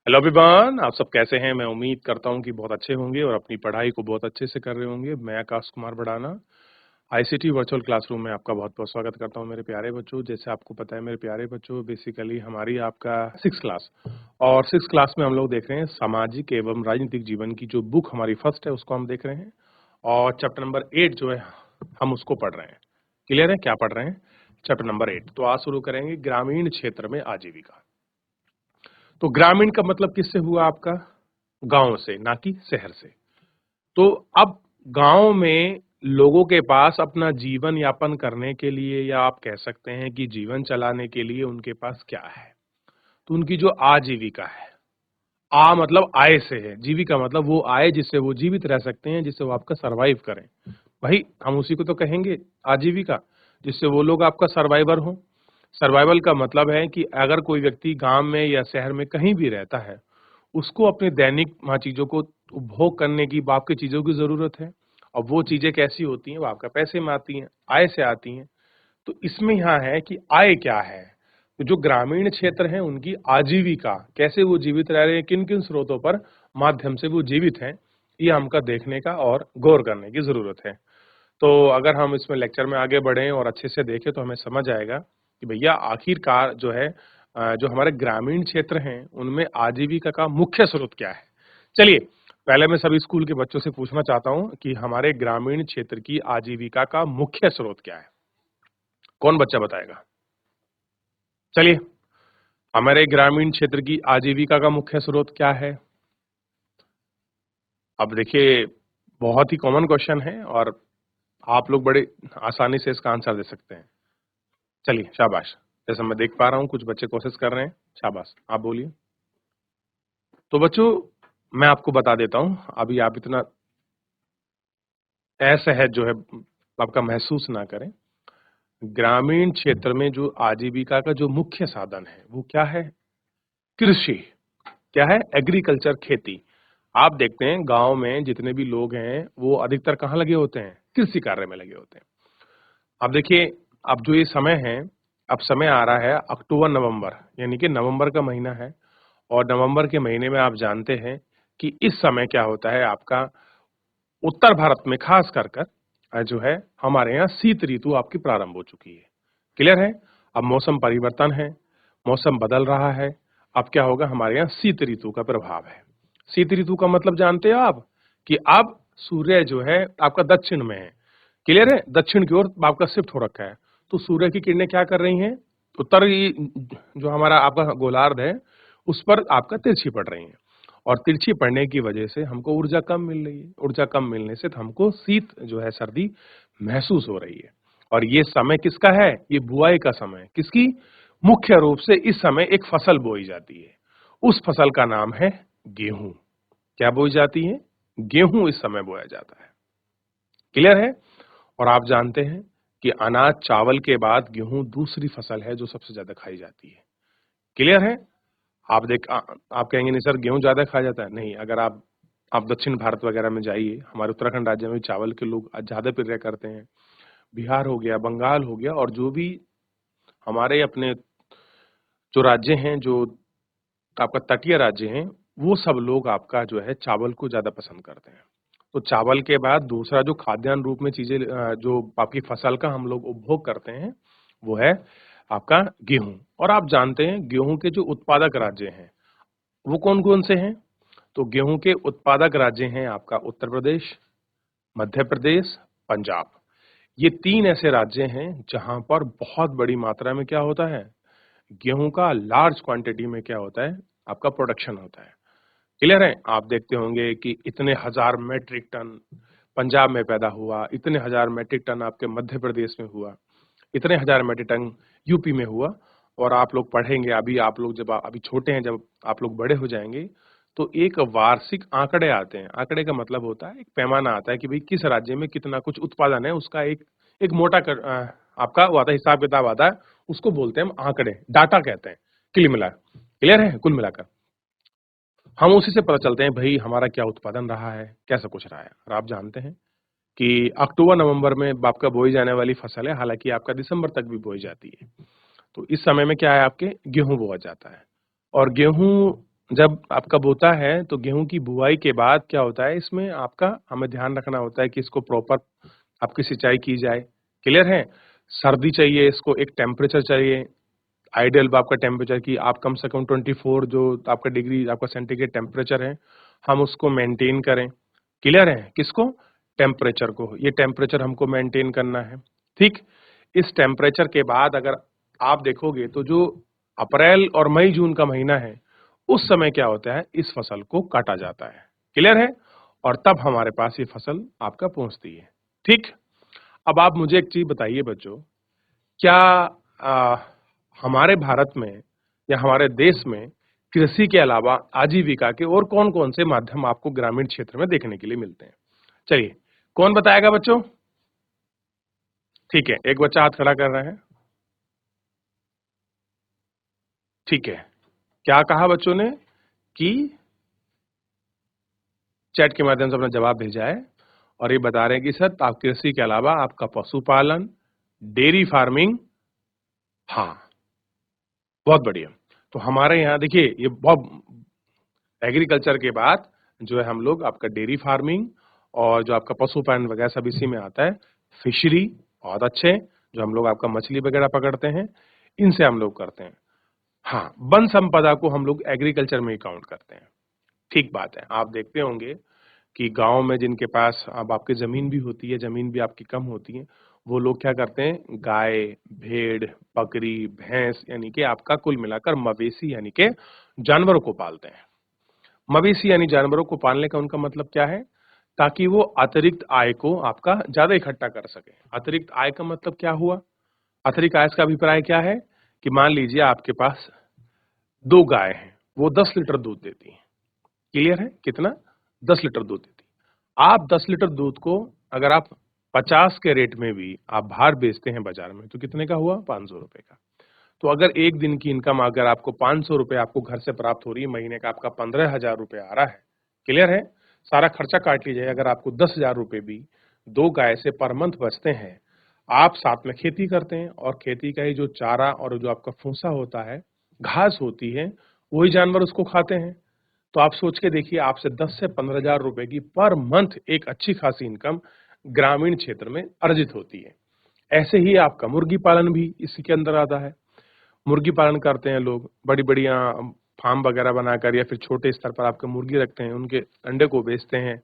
Hello everyone, आप सब कैसे हैं? मैं उम्मीद करता हूं कि बहुत अच्छे होंगे और अपनी पढ़ाई को बहुत अच्छे से कर रहे होंगे। मैं Akash Kumar Bhadana ICT virtual classroom में आपका बहुत-बहुत स्वागत करता हूं मेरे प्यारे बच्चों। जैसे आपको पता है मेरे प्यारे बच्चों, बेसिकली हमारी आपका 6th क्लास और 6th क्लास में हम लोग देख रहे हैं सामाजिक एवं राजनीतिक जीवन की जो बुक हमारी फर्स्ट है उसको हम देख रहे हैं और चैप्टर नंबर 8 जो है हम उसको पढ़ रहे हैं। क्लियर है क्या पढ़ रहे हैं? Chapter number 8। तो आज शुरू करेंगे ग्रामीण क्षेत्र में आजीविका। तो ग्रामीण का मतलब किससे हुआ आपका? गांव से, ना कि शहर से। तो अब गांव में लोगों के पास अपना जीवन यापन करने के लिए या आप कह सकते हैं कि जीवन चलाने के लिए उनके पास क्या है? तो उनकी जो आजीविका है, मतलब आय से है, जीविका मतलब वो आय जिससे वो जीवित रह सकते हैं, जिससे वो आपका सर्वाइव करें। भाई हम उसी को तो कहेंगे आजीविका, जिससे वो लोग आपका सर्वाइवर हों। सर्वाइवल का मतलब है कि अगर कोई व्यक्ति गांव में या शहर में कहीं भी रहता है, उसको अपने दैनिक वहाँ चीज़ों को उपभोग करने की, बाप की चीज़ों की ज़रूरत है। अब वो चीज़ें कैसी होती हैं? वो आपका पैसे में आती हैं, आय से आती हैं। तो इसमें यहाँ है कि आय क्या है? तो जो ग्रामीण क्षेत्र हैं, उनकी आजीविका, कैसे वो जीवित रह रहे हैं, किन-किन स्रोतों पर माध्यम से वो जीवित हैं, ये हमको देखने का और गौर करने की ज़रूरत है। तो अगर हम इसमें लेक्चर में आगे बढ़ें और अच्छे से देखें तो हमें समझ आएगा कि भैया आखिरकार जो है जो हमारे ग्रामीण क्षेत्र हैं, उनमें आजीविका का मुख्य स्रोत क्या है? चलिए, पहले मैं सभी स्कूल के बच्चों से पूछना चाहता हूँ कि हमारे ग्रामीण क्षेत्र की आजीविका का मुख्य स्रोत क्या है? कौन बच्चा बताएगा? चलिए, हमारे ग्रामीण क्षेत्र की आजीविका का मुख्य स्रोत क्या है? अब देखिए, बहुत ही कॉमन क्वेश्चन है और आप लोग बड़े आसानी से इसका आंसर दे सकते हैं। चलिए, शाबाश। जैसा मैं देख पा रहा हूँ कुछ बच्चे कोशिश कर रहे हैं, शाबाश। आप बोलिए। तो बच्चों, मैं आपको बता देता हूँ, अभी आप इतना असहज जो है आपका महसूस ना करें। ग्रामीण क्षेत्र में जो आजीविका का जो मुख्य साधन है, वो क्या है? कृषि। क्या है? एग्रीकल्चर, खेती। आप देखते हैं गाँव में जितने भी लोग हैं, वो अधिकतर कहाँ लगे होते हैं? कृषि कार्य में लगे होते हैं। अब देखिए, अब जो ये समय है, अब समय आ रहा है अक्टूबर-नवंबर, यानी कि नवंबर का महीना है और नवंबर के महीने में आप जानते हैं कि इस समय क्या होता है आपका उत्तर भारत में खास कर जो है हमारे यहाँ शीत ऋतु आपकी प्रारंभ हो चुकी है। क्लियर है? अब मौसम परिवर्तन है, मौसम बदल रहा है। अब क्या होगा हमारे यहाँ शीत ऋतु का प्रभाव है। शीत ऋतु का मतलब जानते हो आप? कि अब सूर्य जो है आपका दक्षिण में है। क्लियर है? दक्षिण की ओर आपका शिफ्ट हो रखा है। तो सूर्य की किरणें क्या कर रही हैं? उत्तरी जो हमारा आपका गोलार्ध है, उस पर आपका तिरछी पड़ रही हैं। और तिरछी पड़ने की वजह से हमको ऊर्जा कम मिल रही है। ऊर्जा कम मिलने से हमको शीत जो है सर्दी महसूस हो रही है। और ये समय किसका है? ये बुआई का समय है। किसकी? मुख्य रूप से इस समय एक फसल बोई जाती है। उस फसल का नाम है गेहूं। क्या बोई जाती है? गेहूं इस समय बोया जाता है। क्लियर है? और आप जानते हैं कि अनाज चावल के बाद गेहूं दूसरी फसल है जो सबसे ज्यादा खाई जाती है। क्लियर है? आप कहेंगे नहीं सर गेहूँ ज़्यादा खाया जाता है। नहीं, अगर आप दक्षिण भारत वगैरह में जाइए, हमारे उत्तराखंड राज्य में चावल के लोग ज़्यादा प्रेफ़र करते हैं। बिहार हो गया, बंगाल हो गया और जो भी हमारे अपने जो राज्य हैं, जो आपका तटीय राज्य हैं, वो सब लोग आपका जो है चावल को ज़्यादा पसंद करते हैं। तो चावल के बाद दूसरा जो खाद्यान्न रूप में चीज़ें जो आपकी फसल का हम लोग उपभोग करते हैं, वो है आपका गेहूँ। और आप जानते हैं गेहूँ के जो उत्पादक राज्य हैं, वो कौन-कौन से हैं? तो गेहूं के उत्पादक राज्य हैं आपका उत्तर प्रदेश, मध्य प्रदेश, पंजाब। ये 3 ऐसे राज्य हैं जहां पर बहुत बड़ी मात्रा में क्या होता है? गेहूं का लार्ज क्वांटिटी में क्या होता है? आपका प्रोडक्शन होता है। क्लियर है? आप देखते होंगे कि इतने हजार मेट्रिक टन पंजाब में पैदा हुआ, इतने हजार मेट्रिक टन आपके मध्य प्रदेश में हुआ, इतने हजार मेट्रिक टन यूपी में हुआ और आप लोग पढ़ेंगे अभी आप लोग जब अभी छोटे हैं जब आप लोग बड़े हो जाएंगे तो एक वार्षिक आंकड़े आते हैं। आंकड़े का मतलब होता है एक पैमाना आता है कि भाई किस राज्य में कितना कुछ उत्पादन है उसका एक मोटा आपका वो आता है हिसाब किताब आता है उसको बोलते हैं हम आंकड़े डाटा कहते हैं कुल मिला क्लियर है कुल मिलाकर हम उसी से पता चलते हैं भाई हमारा क्या उत्पादन रहा है कैसा कुछ रहा है और आप जानते हैं कि अक्टूबर नवंबर में आपका बोई जाने वाली फसल है हालांकि आपका दिसंबर तक भी बोई जाती है तो इस समय में क्या है आपके गेहूं बोआ जाता है और गेहूं जब आपका बोता है तो गेहूं की बुआई के बाद क्या होता है, इसमें आपका हमें ध्यान रखना होता है कि इसको प्रॉपर आपकी सिंचाई की जाए। क्लियर है? सर्दी चाहिए, इसको एक टेम्परेचर चाहिए, आइडियल आपका टेम्परेचर की आप कम से कम 24 जो आपका डिग्री आपका सेंटीग्रेड टेम्परेचर है, हम उसको मेंटेन करें। क्लियर है? किसको? टेम्परेचर को। ये टेम्परेचर हमको मेंटेन करना है। ठीक? इस टेम्परेचर के बाद अगर आप देखोगे तो जो अप्रैल और मई जून का महीना है, उस समय क्या होता है, इस फसल को काटा जाता है। क्लियर है? और तब हमारे पास ये फसल आपका पहुंचती है। ठीक? अब आप मुझे एक चीज बताइए बच्चों, क्या आ, हमारे भारत में या हमारे देश में कृषि के अलावा आजीविका के और कौन-कौन से माध्यम आपको ग्रामीण क्षेत्र में देखने के लिए मिलते हैं? चलिए, कौन बताएगा बच्चों? ठीक है, एक बच्चा हाथ खड़ा कर रहा है। ठीक है, क्या कहा बच्चों ने कि चैट के माध्यम से अपना जवाब भेजा है और ये बता रहे हैं कि सर आप कृषि के अलावा आपका पशुपालन, डेयरी फार्मिंग, हाँ, बहुत बढ़िया। तो हमारे यहाँ देखिए ये बहुत एग्रीकल्चर के बाद जो है हम लोग आपका डेयरी फार्मिंग और जो आपका पशुपालन वगैरह सब इसी में आता है। फिशरी बहुत अच्छे, जो हम लोग आपका मछली वगैरह पकड़ते हैं, इनसे हम लोग करते हैं। हाँ, वन संपदा को हम लोग एग्रीकल्चर में ही काउंट करते हैं। ठीक बात है। आप देखते होंगे कि गाँव में जिनके पास अब आपकी ज़मीन भी होती है, ज़मीन भी आपकी कम होती है, वो लोग क्या करते हैं, गाय, भेड़, बकरी, भैंस यानी कि आपका कुल मिलाकर मवेशी यानी कि जानवरों को पालते हैं। मवेशी यानी जानवरों को पालने का उनका मतलब क्या है? ताकि वो अतिरिक्त आय को आपका ज़्यादा इकट्ठा कर सकें। अतिरिक्त आय का मतलब क्या हुआ? अतिरिक्त आय का अभिप्राय क्या है? कि मान लीजिए आपके पास 2 गाय हैं, वो 10 लीटर दूध देती हैं। क्लियर है? कितना? 10 लीटर दूध देती हैं। आप 10 लीटर दूध को अगर आप 50 के रेट में भी आप बाहर बेचते हैं बाजार में, तो कितने का हुआ? ₹500 का। तो अगर एक दिन की इनकम अगर आपको ₹500 आपको घर से प्राप्त हो रही है, महीने का आपका ₹15,000 आ रहा है, क्लियर है? सारा खर्चा काट लीजिए, अगर आपको ₹10,000 भी 2 गाय से पर मंथ बचते हैं, आप साथ में खेती करते हैं और खेती का ही जो चारा और जो आपका भूसा होता है, घास होती है, वही जानवर उसको खाते हैं। तो आप सोच के देखिए आपसे 10 से 15,000 रुपए की पर मंथ एक अच्छी खासी इनकम ग्रामीण क्षेत्र में अर्जित होती है। ऐसे ही आपका मुर्गी पालन भी इसी के अंदर आता है। मुर्गी पालन करते हैं लोग, बड़ी-बड़ी फार्म वगैरह बनाकर या फिर छोटे स्तर पर आपके मुर्गी रखते हैं, उनके अंडे को बेचते हैं।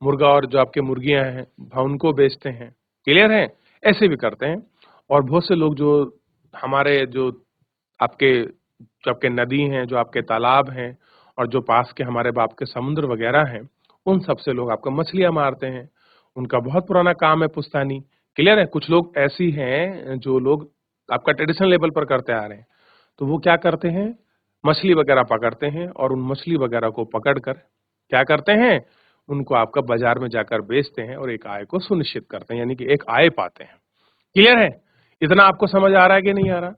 मुर्गा और जो आपके मुर्गियाँ हैं, उनको बेचते हैं। क्लियर है? ऐसे भी करते हैं और बहुत से लोग जो हमारे जो आपके नदी हैं, जो आपके तालाब हैं और जो पास के हमारे बाप के समुद्र वगैरह हैं, उन सब से लोग आपका मछलियाँ मारते हैं। उनका बहुत पुराना काम है पुश्तैनी। क्लियर है? कुछ लोग ऐसी हैं जो लोग आपका ट्रेडिशनल लेवल पर करते आ रहे हैं। तो वो क्या करते हैं, मछली वगैरह पकड़ते हैं और उन मछली वगैरह को पकड़कर क्या करते हैं, उनको आपका बाजार में जाकर बेचते हैं और एक आय को सुनिश्चित करते हैं, यानी कि एक आय पाते हैं। क्लियर है? इतना आपको समझ आ रहा है कि नहीं आ रहा?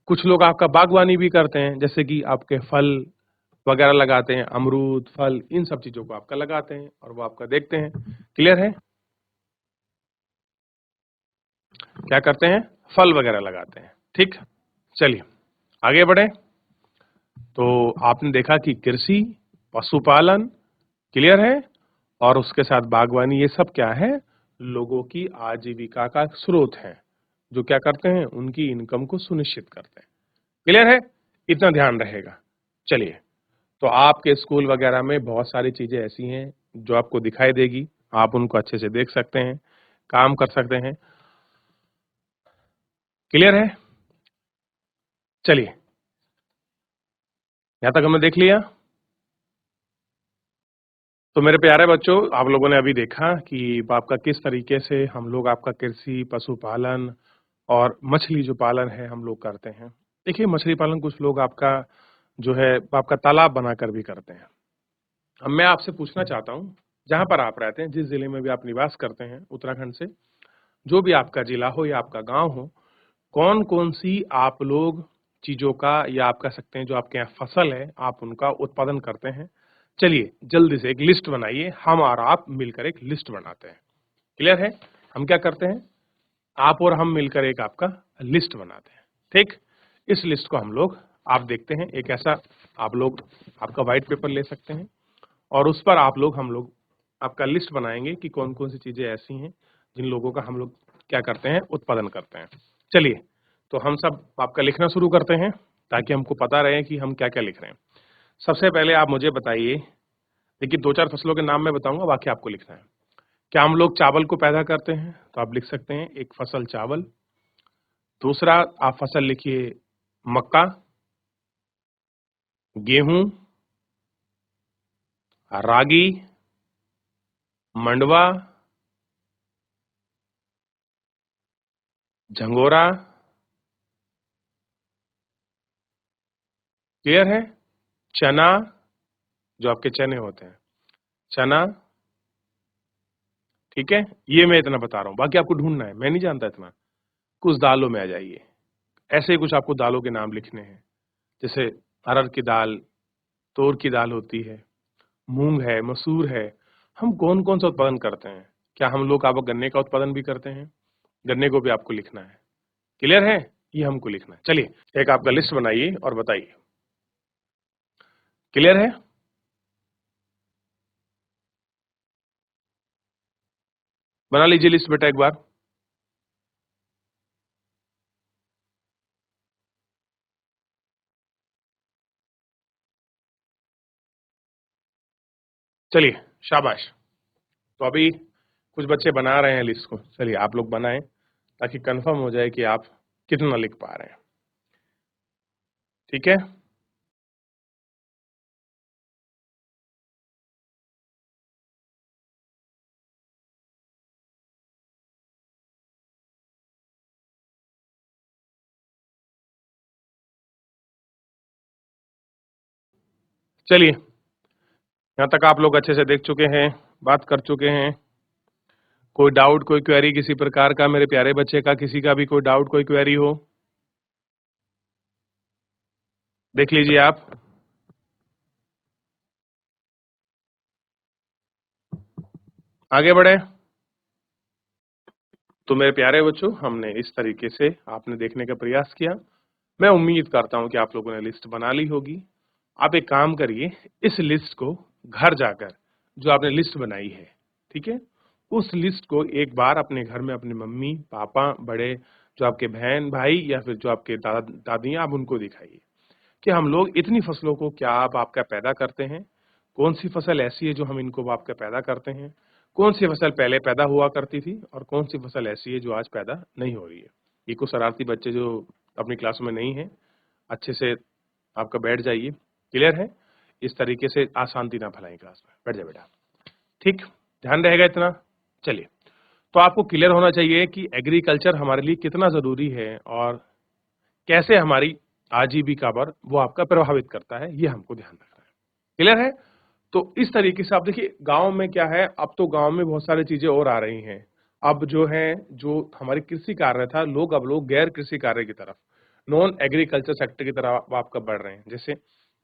कुछ लोग आपका बागवानी भी करते हैं, जैसे कि आपके फल वगैरह लगाते हैं, अमरूद, फल, इन सब चीज़ों को आपका लगाते हैं और वो आपका देखते हैं। क्लियर है? क्या करते हैं? फल वगैरह लगाते हैं। ठीक? चलिए, आगे बढ़ें। तो आपने देखा कि कृषि, पशुपालन, क्लियर है? और उसके साथ बागवानी, ये सब क्या है? लोगों की आजीविका का स्रोत है, जो क्या करते हैं? उनकी इनकम को सुनिश्चित करते हैं। क्लियर है? इतना ध्यान रहेगा। चलिए, तो आपके स्कूल वगैरह में बहुत सारी चीज़ें ऐसी हैं, जो आपको दिखाई देगी, आप उनको अच्छे से देख सकते हैं, काम कर सकते हैं। क्लियर है? चलिए, यहाँ तक हमने देख लिया। तो मेरे प्यारे बच्चों, आप लोगों ने अभी देखा कि आपका किस तरीके से हम लोग आपका कृषि, पशुपालन और मछली जो पालन है हम लोग करते हैं। देखिए मछली पालन कुछ लोग आपका जो है आपका तालाब बनाकर भी करते हैं। अब मैं आपसे पूछना चाहता हूँ, जहाँ पर आप रहते हैं, जिस जिले में भी आप निवास करते हैं उत्तराखंड से, जो भी आपका जिला हो या आपका गाँव हो, कौन-कौन सी आप लोग चीज़ों का या आप कह सकते हैं जो आपके यहाँ फसल है, आप उनका उत्पादन करते हैं? चलिए, जल्दी से एक लिस्ट बनाइए, हम और आप मिलकर एक लिस्ट बनाते हैं। क्लियर है? हम क्या करते हैं? आप और हम मिलकर एक आपका लिस्ट बनाते हैं। ठीक? इस लिस्ट को हम लोग आप देखते हैं एक ऐसा आप लोग आपका व्हाइट पेपर ले सकते हैं और उस पर हम लोग आपका लिस्ट बनाएंगे कि कौन-कौन सी चीजें ऐसी हैं जिन लोगों का हम लोग क्या करते हैं उत्पादन करते हैं। चलिए, तो हम सब आपका लिखना शुरू करते हैं ताकि हमको पता रहे कि हम क्या-क्या लिख रहे हैं। सबसे पहले आप मुझे बताइए, देखिए 2-4 फसलों के नाम मैं बताऊंगा, बाकी आपको लिखना है। क्या हम लोग चावल को पैदा करते हैं? तो आप लिख सकते हैं एक फसल चावल। दूसरा आप फसल लिखिए मक्का, गेहूं, रागी, मंडवा, झंगोरा। क्लियर है? चना, जो आपके चने होते हैं, चना। ठीक है, ये मैं इतना बता रहा हूं, बाकी आपको ढूंढना है, मैं नहीं जानता इतना। कुछ दालों में आ जाइए, ऐसे ही कुछ आपको दालों के नाम लिखने हैं, जैसे अरहर की दाल, तूर की दाल होती है, मूंग है, मसूर है। हम कौन कौन सा उत्पादन करते हैं? क्या हम लोग आप गन्ने का उत्पादन भी करते हैं? गन्ने को भी आपको लिखना है। क्लियर है? ये हमको लिखना है। चलिए, एक आपका लिस्ट बनाइए और बताइए। क्लियर है? बना लीजिए लिस्ट बेटा एक बार। चलिए, शाबाश। तो अभी कुछ बच्चे बना रहे हैं लिस्ट को। चलिए, आप लोग बनाएं ताकि कंफर्म हो जाए कि आप कितना लिख पा रहे हैं। ठीक है? चलिए, यहाँ तक आप लोग अच्छे से देख चुके हैं, बात कर चुके हैं। कोई डाउट, कोई क्वेरी किसी प्रकार का मेरे प्यारे बच्चे का, किसी का भी कोई डाउट, कोई क्वेरी हो, देख लीजिए आप। आगे बढ़े। तो मेरे प्यारे बच्चों, हमने इस तरीके से आपने देखने का प्रयास किया। मैं उम्मीद करता हूं कि आप लोगों ने लिस्ट बना ली होगी। आप एक काम करिए, इस लिस्ट को घर जाकर जो आपने लिस्ट बनाई है, ठीक है, उस लिस्ट को एक बार अपने घर में अपने मम्मी पापा बड़े जो आपके बहन भाई या फिर जो आपके दादा दादी हैं, आप उनको दिखाइए कि हम लोग इतनी फसलों को क्या आप आपका पैदा करते हैं। कौन सी फसल ऐसी है जो हम इनको आपका पैदा करते हैं, कौन सी फसल पहले पैदा हुआ करती थी और कौन सी फसल ऐसी है जो आज पैदा नहीं हो रही है। ये कुछ शरारती बच्चे जो अपनी क्लास में नहीं है, अच्छे से आपका बैठ जाइए। क्लियर है? इस तरीके से अशांति ना फैलाएं क्लास में। बैठ जाए बेटा। ठीक, ध्यान रहेगा इतना। चलिए, तो आपको क्लियर होना चाहिए कि एग्रीकल्चर हमारे लिए कितना जरूरी है और कैसे हमारी आजीविका पर वो आपका प्रभावित करता है, ये हमको ध्यान रखना है। क्लियर है? तो इस तरीके से आप देखिए, गांव में क्या है, अब तो गांव में बहुत सारी चीजें और आ रही हैं। अब जो है, जो हमारी कृषि कार्य था, अब लोग गैर कृषि कार्य की तरफ, नॉन एग्रीकल्चर सेक्टर की तरफ अब आपका बढ़ रहे हैं। जैसे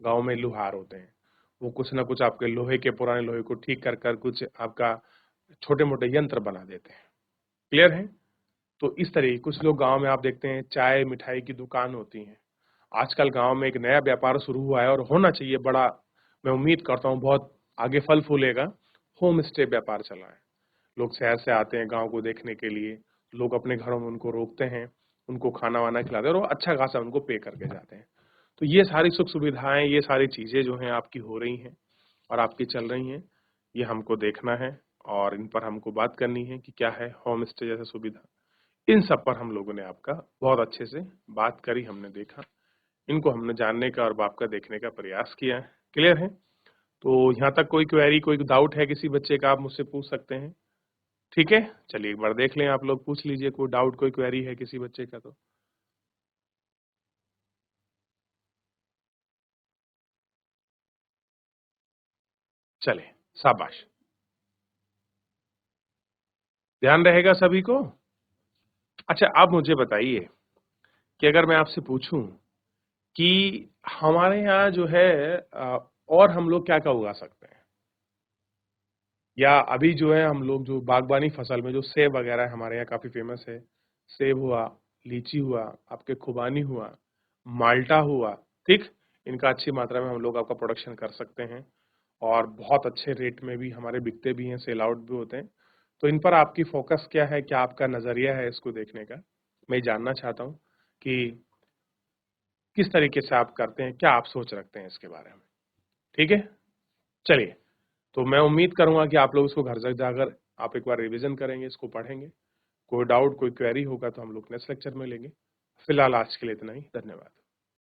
गांव में लुहार होते हैं, वो कुछ ना कुछ आपके लोहे के, पुराने लोहे को ठीक कर कर कुछ आपका छोटे मोटे यंत्र बना देते हैं। क्लियर है? तो इस तरह कुछ लोग गांव में आप देखते हैं चाय मिठाई की दुकान होती है। आजकल गांव में एक नया व्यापार शुरू हुआ है और होना चाहिए बड़ा। मैं उम्मीद करता हूँ बहुत आगे फल फूलेगा। होम स्टे व्यापार चला है। लोग शहर से आते हैं गांव को देखने के लिए, लोग अपने घरों में उनको रोकते हैं, उनको खाना वाना खिलाते हैं और वो अच्छा खासा उनको पे करके जाते हैं। तो ये सारी सुख सुविधाएं, ये सारी चीजें जो हैं आपकी हो रही हैं और आपकी चल रही हैं, ये हमको देखना है और इन पर हमको बात करनी है कि क्या है होम स्टे जैसा सुविधा। इन सब पर हम लोगों ने आपका बहुत अच्छे से बात करी, हमने देखा, इनको हमने जानने का और आपका देखने का प्रयास किया है। क्लियर है? तो यहाँ तक कोई क्वेरी, कोई डाउट है किसी बच्चे का, आप मुझसे पूछ सकते हैं। ठीक है, चलिए एक बार देख लें, आप लोग पूछ लीजिए, कोई डाउट कोई क्वेरी है किसी बच्चे का तो। चले, शाबाश। ध्यान रहेगा सभी को। अच्छा, आप मुझे बताइए कि अगर मैं आपसे पूछूं कि हमारे यहाँ जो है और हम लोग क्या क्या उगा सकते हैं, या अभी जो है हम लोग जो बागबानी फसल में जो सेब वगैरह हमारे यहाँ काफी फेमस है, सेब हुआ, लीची हुआ, आपके खुबानी हुआ, माल्टा हुआ, ठीक, इनका अच्छी मात्रा में हम लोग आपका प्रोडक्शन कर सकते हैं और बहुत अच्छे रेट में भी हमारे बिकते भी हैं, सेल आउट भी होते हैं। तो इन पर आपकी फोकस क्या है, क्या आपका नजरिया है इसको देखने का? मैं जानना चाहता हूँ कि किस तरीके से आप करते हैं, क्या आप सोच रखते हैं इसके बारे में? ठीक है, चलिए। तो मैं उम्मीद करूंगा कि आप लोग इसको घर तक जाकर आप एक बार रिवीजन करेंगे, इसको पढ़ेंगे। कोई डाउट, कोई क्वेरी होगा तो हम लोग नेक्स्ट लेक्चर में लेंगे। फिलहाल आज के लिए इतना ही, धन्यवाद।